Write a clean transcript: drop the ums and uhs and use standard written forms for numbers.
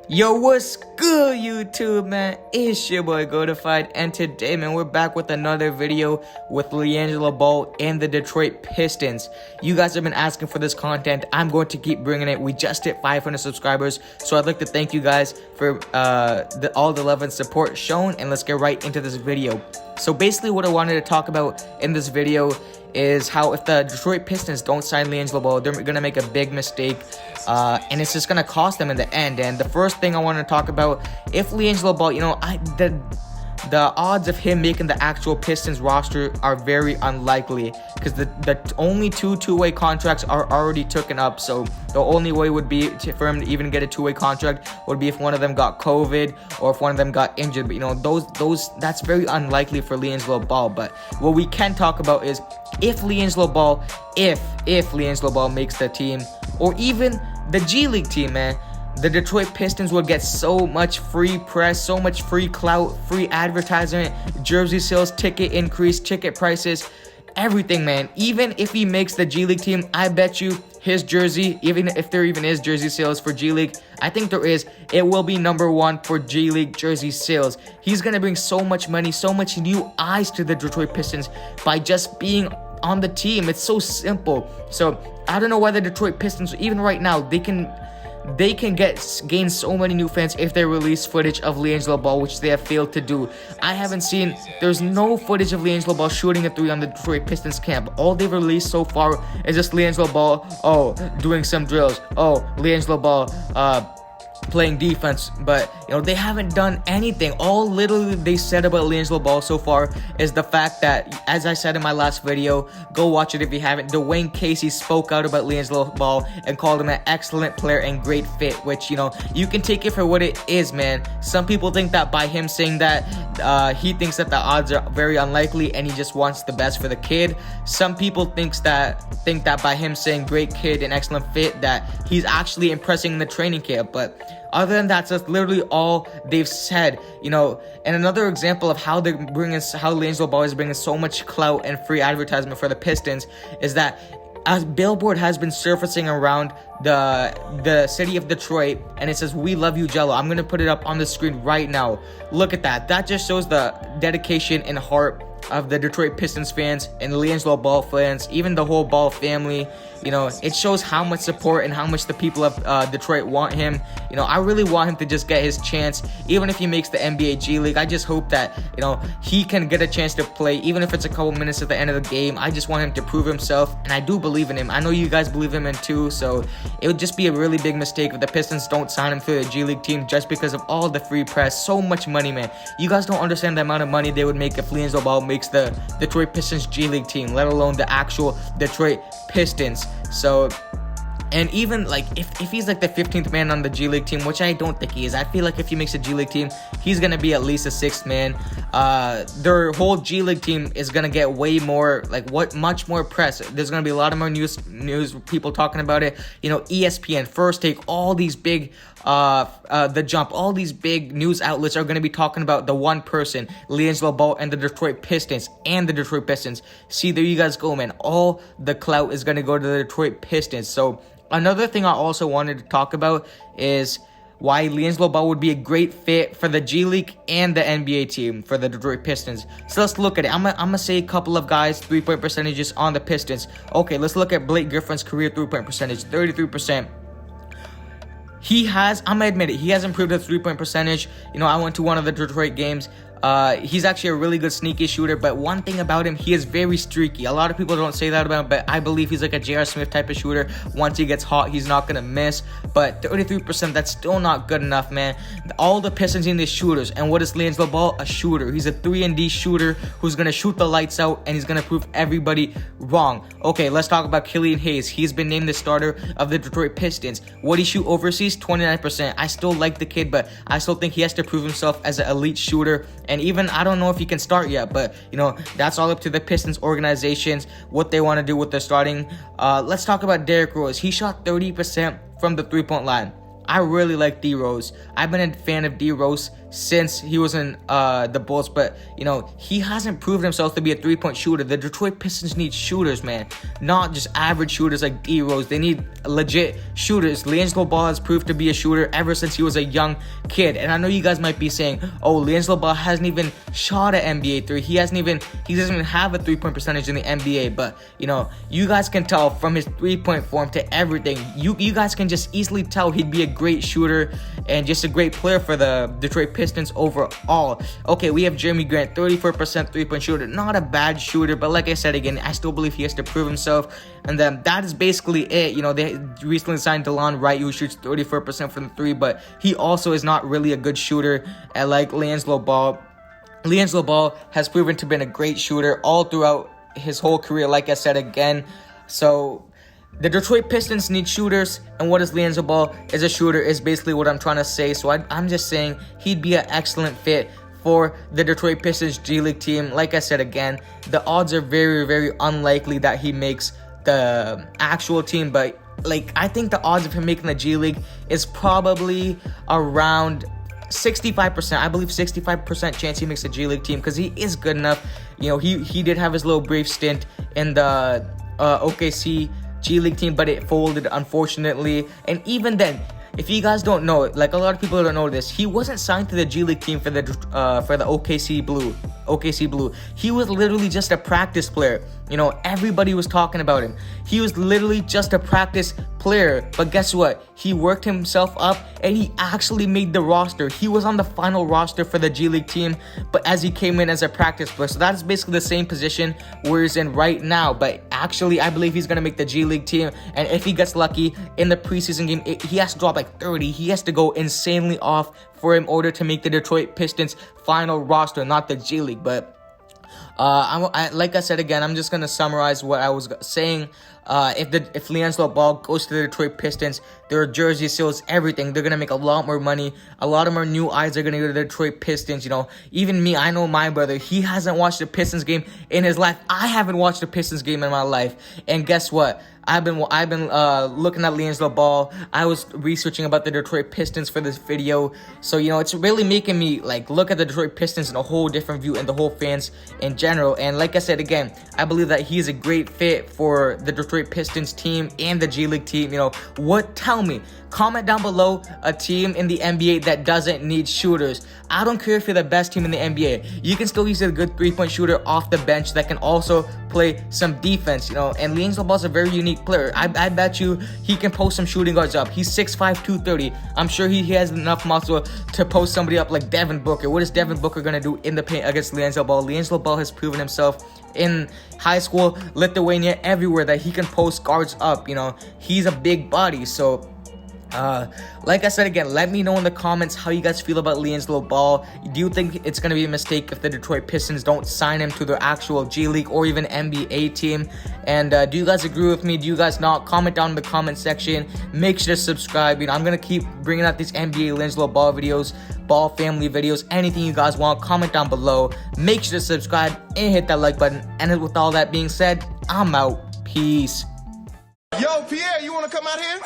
Yo, what's good, YouTube, man? It's your boy Godified, and today, man, we're back with another video with Liangeloball and the Detroit Pistons. You guys have been asking for this content. I'm going to keep bringing it. We just hit 500 subscribers, so I'd like to thank you guys for all the love and support shown, and let's get right into this video. So basically, what I wanted to talk about in this video is how if the Detroit Pistons don't sign Liangeloball, they're gonna make a big mistake, and it's just gonna cost them in the end. And the first thing I want to talk about, if Liangeloball, the odds of him making the actual Pistons roster are very unlikely, because the only two-way contracts are already taken up. So the only way would be for him to even get a two-way contract would be if one of them got COVID or if one of them got injured. But that's very unlikely for Liangeloball. But what we can talk about is if Liangeloball makes the team, or even the G League team, man, the Detroit Pistons would get so much free press, so much free clout, free advertisement, jersey sales, ticket increase, ticket prices, everything, man. Even if he makes the G League team, I bet you his jersey, even if there even is jersey sales for G League, I think there is, it will be #1 for G League jersey sales. He's gonna bring so much money, so much new eyes to the Detroit Pistons by just being on the team. It's so simple. So I don't know why the Detroit Pistons, even right now, they can gain so many new fans if they release footage of Liangeloball, which they have failed to do. I haven't seen, there's no footage of Liangeloball shooting a three on the Detroit Pistons camp. All they've released so far is just Liangeloball, doing some drills. Liangeloball, playing defense, but they haven't done anything. All literally they said about Liangeloball so far is the fact that, as I said in my last video, go watch it if you haven't, Dwayne Casey spoke out about Liangeloball and called him an excellent player and great fit, which you can take it for what it is, man. Some people think that by him saying that, he thinks that the odds are very unlikely and he just wants the best for the kid. Some people think that by him saying great kid and excellent fit, that he's actually impressing in the training camp. But other than that, that's literally all they've said, And another example of how Liangeloball is bringing so much clout and free advertisement for the Pistons is that a billboard has been surfacing around the city of Detroit, and it says, "We love you, Gelo." I'm gonna put it up on the screen right now. Look at that. That just shows the dedication and heart of the Detroit Pistons fans and Liangeloball fans, even the whole Ball family. It shows how much support and how much the people of Detroit want him. I really want him to just get his chance, even if he makes the NBA G League. I just hope that, he can get a chance to play, even if it's a couple minutes at the end of the game. I just want him to prove himself, and I do believe in him. I know you guys believe him in too, so it would just be a really big mistake if the Pistons don't sign him for the G League team just because of all the free press. So much money, man. You guys don't understand the amount of money they would make if Liangeloball makes the Detroit Pistons G League team, let alone the actual Detroit Pistons. So, and even if he's like the 15th man on the G League team, which I don't think he is. I feel like if he makes a G League team, he's gonna be at least a 6th man. Their whole G League team is gonna get way more, much more press. There's gonna be a lot of more news people talking about it. ESPN, First Take, all these big The Jump, all these big news outlets are going to be talking about the one person, Liangeloball, and the Detroit Pistons. See, there you guys go, man. All the clout is going to go to the Detroit Pistons. So another thing I also wanted to talk about is why Liangeloball would be a great fit for the G League and the NBA team for the Detroit Pistons. So let's look at it. I'm gonna say a couple of guys' three-point percentages on the Pistons. Okay, let's look at Blake Griffin's career three-point percentage, 33%. I'm gonna admit it, he has improved his three-point percentage. I went to one of the Detroit games. He's actually a really good sneaky shooter, but one thing about him, he is very streaky. A lot of people don't say that about him, but I believe he's like a J.R. Smith type of shooter. Once he gets hot, he's not gonna miss. But 33%, that's still not good enough, man. All the Pistons need is shooters, and what is Liangeloball? A shooter. He's a 3-and-D shooter who's gonna shoot the lights out, and he's gonna prove everybody wrong. Okay, let's talk about Killian Hayes. He's been named the starter of the Detroit Pistons. What he shoot overseas? 29%. I still like the kid, but I still think he has to prove himself as an elite shooter. And even, I don't know if he can start yet, but, that's all up to the Pistons organizations, what they want to do with their starting. Let's talk about Derrick Rose. He shot 30% from the three-point line. I really like D-Rose. I've been a fan of D-Rose since he was in the Bulls, but you know, he hasn't proven himself to be a three-point shooter. The Detroit Pistons need shooters, man, not just average shooters like D-Rose. They need legit shooters. Liangelo Ball has proved to be a shooter ever since he was a young kid, and I know you guys might be saying, oh, Liangelo Ball hasn't even shot an NBA three. He doesn't even have a three-point percentage in the NBA, but you know, you guys can tell from his three-point form to everything. You guys can just easily tell he'd be a great shooter and just a great player for the Detroit Pistons overall. Okay, we have Jeremy Grant, 34% three-point shooter. Not a bad shooter, but like I said again, I still believe he has to prove himself. And then that is basically it. You know, they recently signed DeLon Wright, who shoots 34% from the three, but he also is not really a good shooter like Liangelo Ball. Liangelo Ball has proven to be a great shooter all throughout his whole career, like I said again. So the Detroit Pistons need shooters, and what is Liangelo Ball is a shooter is basically what I'm trying to say. So I'm just saying he'd be an excellent fit for the Detroit Pistons G League team. Like I said again, the odds are very, very unlikely that he makes the actual team, but like I think the odds of him making the G League is probably around 65%. I believe 65% chance he makes the G League team because he is good enough. You know, he did have his little brief stint in the OKC G League team, but it folded, unfortunately. And even then, if you guys don't know, like a lot of people don't know this, he wasn't signed to the G League team for the OKC Blue. He was literally just a practice player. You know, everybody was talking about him. He was literally just a practice player. But guess what? He worked himself up and he actually made the roster. He was on the final roster for the G League team, but as he came in as a practice player. So that is basically the same position where he's in right now. But actually, I believe he's going to make the G League team. And if he gets lucky in the preseason game, he has to drop like 30. He has to go insanely off for in order to make the Detroit Pistons final roster, not the G League. But like I said again, I'm just gonna summarize what I was saying. If Liangeloball Ball goes to the Detroit Pistons, their jersey sales, everything, they're gonna make a lot more money. A lot of more new eyes are gonna go to the Detroit Pistons. You know, even me, I know my brother, he hasn't watched a Pistons game in his life. I haven't watched a Pistons game in my life, and guess what? I've been looking at Liangeloball Ball. I was researching about the Detroit Pistons for this video. So, you know, it's really making me like look at the Detroit Pistons in a whole different view and the whole fans in general. And like I said again, I believe that he's a great fit for the Detroit Pistons team and the G League team. You know, tell me, comment down below a team in the NBA that doesn't need shooters. I don't care if you're the best team in the NBA. You can still use a good three-point shooter off the bench that can also play some defense, you know. And Liangeloball Ball is a very unique player. I bet you he can post some shooting guards up. He's 6'5", 230. I'm sure he has enough muscle to post somebody up like Devin Booker. What is Devin Booker going to do in the paint against Liangeloball Ball? Liangeloball Ball has proven himself in high school, Lithuania, everywhere that he can post guards up. You know, he's a big body. So like I said again, let me know in the comments how you guys feel about Liangeloball Ball. Do you think it's going to be a mistake if the Detroit Pistons don't sign him to their actual G League or even NBA team? And do you guys agree with me? Do you guys not? Comment down in the comment section. Make sure to subscribe. You know, I'm going to keep bringing out these NBA Liangeloball Ball videos, ball family videos, anything you guys want. Comment down below. Make sure to subscribe and hit that like button. And with all that being said, I'm out. Peace. Yo, Pierre, you want to come out here?